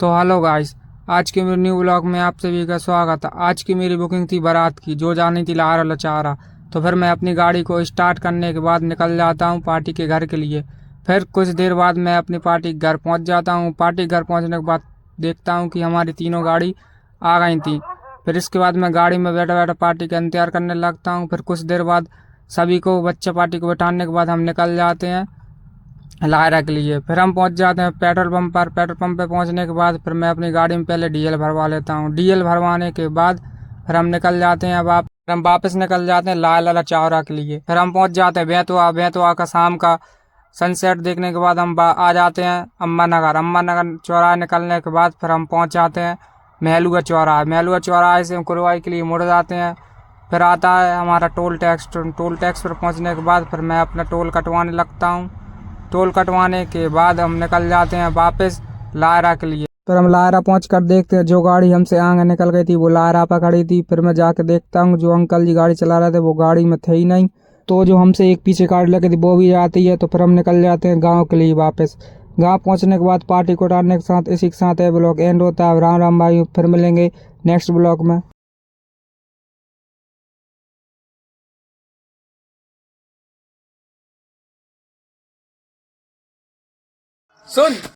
तो hello guys, आज के मेरे न्यू व्लॉग में आप सभी का स्वागत है। आज की मेरी बुकिंग थी बारात की, जो जानी थी लारा लचारा। तो फिर मैं अपनी गाड़ी को स्टार्ट करने के बाद निकल जाता हूँ पार्टी के घर के लिए। फिर कुछ देर बाद मैं अपनी पार्टी के घर पहुँच जाता हूँ। पार्टी के घर पहुँचने के बाद देखता हूँ कि हमारी तीनों गाड़ी आ गई थी। फिर इसके बाद मैं गाड़ी में बैठा बैठा पार्टी का इंतजार करने लगता हूँ। फिर कुछ देर बाद सभी को बच्चे पार्टी को बैठाने के बाद हम निकल जाते हैं लायरा के लिए। फिर हम पहुंच जाते हैं पेट्रोल पंप पर। पेट्रोल पंप पे पहुंचने के बाद फिर मैं अपनी गाड़ी में पहले डीजल भरवा लेता हूँ। डीजल भरवाने के बाद फिर हम निकल जाते हैं। हम वापस निकल जाते हैं लाला चौरा के लिए। फिर हम पहुंच जाते हैं बेतवा। बेतवा का शाम का सनसेट देखने के बाद हम आ जाते हैं अम्मा नगर। अम्मा नगर चौराहे निकलने के बाद फिर हम पहुंच जाते हैं महलुआ चौराहे। महलुआ चौराहे से हम कुरवाई के लिए मुड़ जाते हैं। फिर आता है हमारा टोल टैक्स। टोल टैक्स पर पहुंचने के बाद फिर मैं अपना टोल कटवाने लगता हूँ। टोल कटवाने के बाद हम निकल जाते हैं वापस लायरा के लिए। फिर हम लायरा पहुंचकर देखते हैं जो गाड़ी हमसे आगे निकल गई थी वो लायरा पर खड़ी थी। फिर मैं जाके देखता हूँ जो अंकल जी गाड़ी चला रहे थे वो गाड़ी में थे ही नहीं। तो जो हमसे एक पीछे गाड़ी लगी थी वो भी जाती है। तो फिर हम निकल जाते हैं गाँव के लिए वापस। गाँव पहुंचने के बाद पार्टी को उठाने के साथ इसी के साथ है ब्लॉग एंड होता है। राम राम भाई, फिर मिलेंगे नेक्स्ट ब्लॉग में। सुन